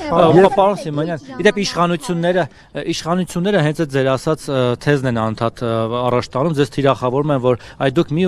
Պարոն Սիմոնյան, իդեպ իշխանությունները հենց այդ ձեր ասած թեզն են անդադ առաջ տանում, ձեզ թիրախավորում են, որ այ դուք մի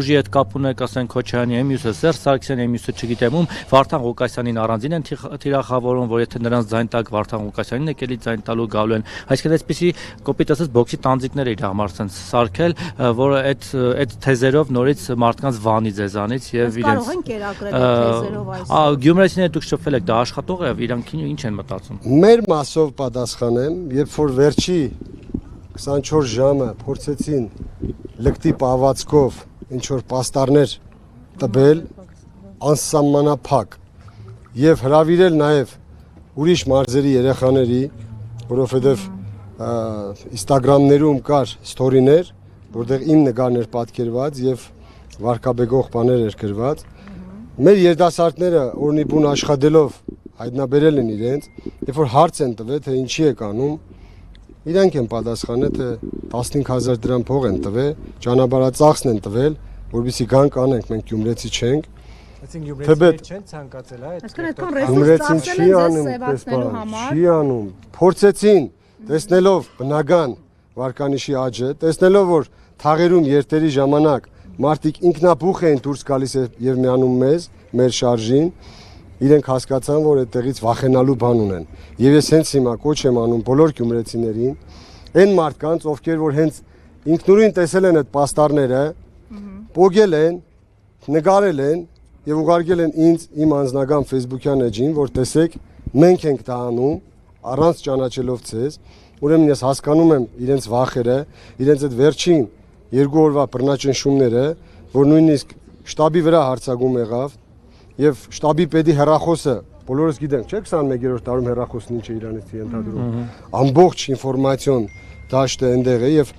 ուժի հետ կապ ունեք, ասենք Քոչարյանի, մյուսը Սերժ Սարգսյանի, մյուսը չգիտեմ ում, Վարդան Ղուկասյանին առանձին են թիրախավորում, որ եթե նրանց ձայն տակ Վարդան Ղուկասյանին եկելի ձայն տալու գալու են, այսինքն այսպեսի կոպիտ ասած բոքսի տանձիկներ իր համար ցած սարքել, որ այդ թեզերով նորից մարդկանց վանի ձեզանից եւ իրենց կարող են կերակրել թեզերով այս։ Գյումրեցիները դուք շփվել եք, դա աշխատող է, իրանք ինչ են մտածում։ Մեր մասով պատասխանեմ, երբ որ վերջի 24 ժամը փորձեցին լկտի պահվածքով ինչ որ պաստառներ տվել անսահմանափակ եւ հրավիրել նաեւ ուրիշ մարզերի երեխաների, որովհետեւ Instagram-ներում կար ստորիներ, որտեղ իմ նկարներ պատկերված եւ վարկաբեկող բաներ էր գրված։ Մեր երիտասարդները օրնի բուն աշխատելով հայտնաբերել են իրենց, երբ որ հարց են տվել, թե ինչի եք անում, իրանք են պատասխանել, թե 15000 դրամ փող են տվել, ճանապարհածախսն են տվել, որովհետեւ գանք անենք, մենք գյումրեցի չենք։ Այսինքն գյումրեցիները չեն ցանկացել, այդ գյումրեցին չի անում, փորձեցին, տեսնելով բնական վարկանիշի աճը, տեսնելով որ թաղերում երթերի ժամանակ մարդիկ ինքնաբուխ էին դուրս գալիս եւ միանում մեզ, մեր շարժին, իրենք հասկացան, որ այդտեղից վախենալու բան ունեն։ Եվ ես հենց հիմա կոչ եմ անում բոլոր գյումրեցիներին, այն մարդկանց, ովքեր որ հենց ինքնուրույն տեսել են այդ պաստառները, պոգել են, նկարել են եւ ուղարկել են ինձ իմ անձնական Facebook-յան էջին, որ տեսեք, մենք ենք դա անում, առանց ճանաչելով ցեզ, ուրեմն ես հասկանում եմ իրենց վախերը, իրենց այդ վերջին 2 օրվա բռնաճնշումները, որ նույնիսկ շտաբի վրա հարձակում եղավ եւ շտաբի պետի հեռախոսը, բոլորս գիտենք, չէ՞, 21-րդ տարում հեռախոսն ինչ է իրանից ենթադրում։ Ամբողջ ինֆորմացիոն դաշտը այնտեղ է եւ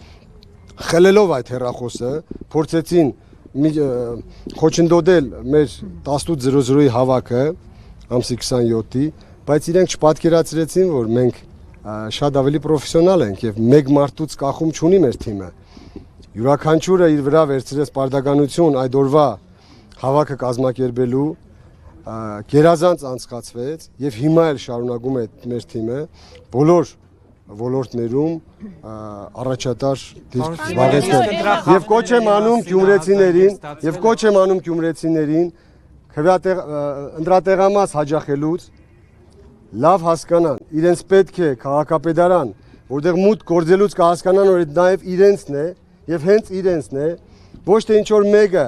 խելելով այդ հեռախոսը փորձեցին խոչընդոտել մեր 18:00-ի հավաքը ամսի 27-ի, բայց իրենք չպատկերացրեցին, որ մենք շատ ավելի պրոֆեսիոնալ ենք եւ մեկ մարդուց կախում չունի մեր թիմը։ Յուրաքանչյուրը իր վրա վերցրեց պարտականություն այդ օրվա հավաքը կազմակերպելու, գերազանց անցկացվեց եւ հիմա էլ շարունակում է մեր թիմը բոլոր ոլորտներում առաջատար դիրք զբաղեցնել։ Եվ կոչ եմ անում գյումրեցիներին ընտրատեղամաս հաջախելուց լավ հասկանան, իրենց պետք է քաղաքապետարան, որտեղ մուտք գործելուց կհասկանան, որ այդ նաև իրենցն է եւ հենց իրենցն է, ոչ թե ինչ որ մեկը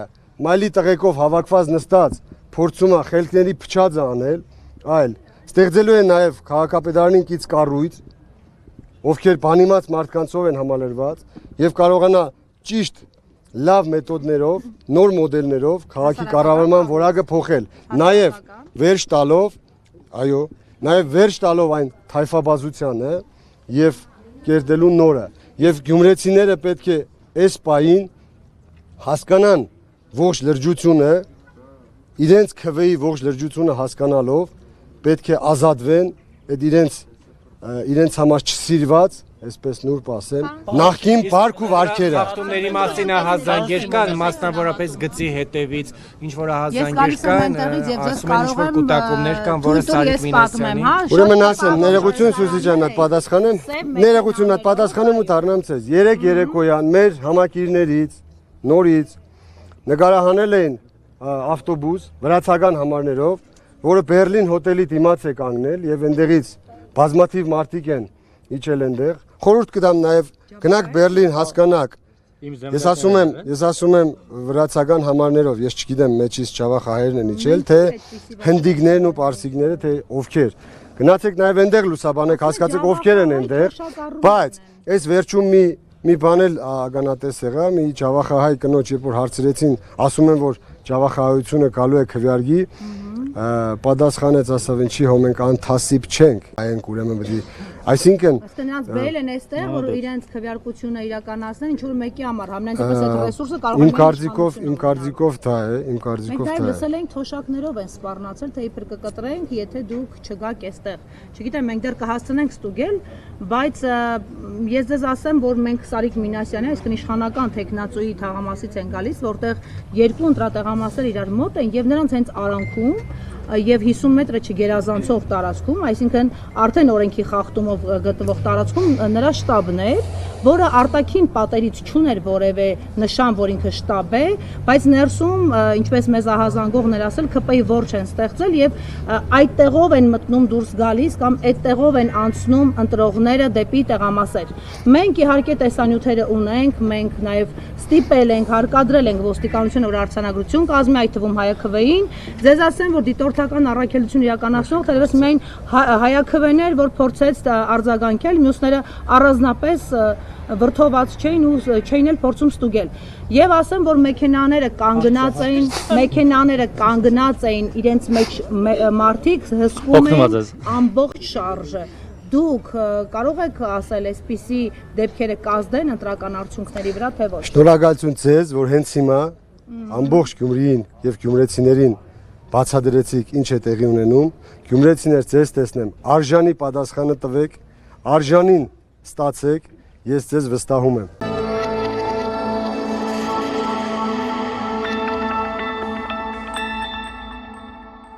մայլի տղեկով հավաքված նստած փորձում է խելքների փչածը անել, այլ ստեղծելու է նաև քաղաքապետարանին կից կառույց, ովքեր բանիմաց մարդկանցով են համալրված եւ կարողանա ճիշտ լավ մեթոդներով, նոր մոդելներով քաղաքի կառավարման որակը փոխել, նաև վերջ տալով այն թայֆաբազությանը եւ կերտելու նորը։ Եվ գյումրեցիները պետք է այս պահին հասկանան ողջ լրջությունը, իրենց քվեի ողջ լրջությունը հասկանալով պետք է ազատվեն այդ իրենց համար չսիրված, այսպես նուրբ ասեմ, նախքին բարք ու վարքերը։ Խախտումների մասին ահազանգեր կան, մասնավորապես գծի հետևից, ինչ որ ահազանգեր կան, ասում են ինչ որ կուտակումներ կան, որը Սարիկ Մինասյանի։ Ուրեմն ասեմ, ներողություն Սուզի ջան, պատասխանեմ ու դառնամ ցեզ։ 3 երեկոյան մեր համակիրներից նորից նկարահանել էին ավտոբուս վրացական համարներով, որը Բերլին հոթելի դիմաց է կանգնել եւ այնտեղից բազմաթիվ մարդիկ են իջել այնտեղ։ Խորհուրդ կտամ նաև գնաք Բերլին հասկանաք։ Ես ասում եմ վրացական համարներով, ես չգիտեմ մեջից Ջավախահերն են իջել, թե հնդիկներն ու պարսիկները, թե ովքեր։ Գնացեք նաև այնտեղ լուսաբանեք, հասկացեք ովքեր են այնտեղ, բայց այս վերջում մի բան էլ ականատես եղա, մի Ջավախահայ կնոջ երբ որ հարցրեցին, ասում են որ Ջավախահայությունը գալու է քվեարկի, պատասխանեց ասավ ինչի հո մենք անթասիբ չենք, այնք ուրեմն պետք է այսինքն նրանց բերել են այստեղ որ իրենց քվեարկությունը իրականացնեն ինչ որ մեկի համար համենայնպես այդ ռեսուրսը կարող է իմ կարծիքով դա է մենք լսել ենք թոշակներով են սպառնացել թե իբր կկտրենք եթե դուք չգաք այստեղ չգիտեմ մենք դեռ կհասցնենք ստուգել բայց ես ձեզ ասեմ որ մենք Սարիկ Մինասյանի այսինքն իշխանական տեխնացուի թաղամասից են գալիս որտեղ երկու ընտրատեղամասեր իրար մոտ են եւ նրանց հենց արանքում եւ 50 մետրը չգերազանցող տարածքում, այսինքն արդեն օրենքի խախտումով գտնվող տարածքում նրա շտաբն էր, որը արտաքին պատերից չուներ որևէ նշան, որ ինքը շտաբ է, բայց ներսում, ինչպես մեզ ահազանգողներ ասել, ԿՊ-ի որջ են ստեղծել եւ այդ տեղով են մտնում դուրս գալիս կամ այդ տեղով են անցնում ընտրողները դեպի տեղամասեր։ Մենք իհարկե տեսանյութերը ունենք, մենք նաեւ ստիպել ենք, հարկադրել ենք ոստիկանությունը, որ արձանագրություն կազմի, այդ թվում ՀԱՅՔՎ-ին։ Ձեզ ասեմ, որ դիտորդական առաքելություն իրականացնող թերևս միայն ՀԱՅՔՎ-ն էր, որ փորձեց արձագանքել, մյուսները առանձնապես վրթոված չէին ու չէին էլ փորձում ստուգել։ Եվ ասեմ, որ մեքենաները կանգնած էին իրենց մեջ մարդիկ հսկում են ամբողջ շարժը։ Դուք կարող եք ասել, այսպիսի դեպքերը կազդեն ընտրական արդյունքների վրա, թե ոչ։ Շնորհակալություն ձեզ, որ հենց հիմա ամբողջ Գյումրիին եւ գյումրեցիներին բացադրեցիք ինչ է տեղի ունենում։ Գյումրեցիներ, ձեզ տեսնեմ, արժանի պատասխանը տվեք, արժանին ստացեք, ես ձեզ վստահում եմ։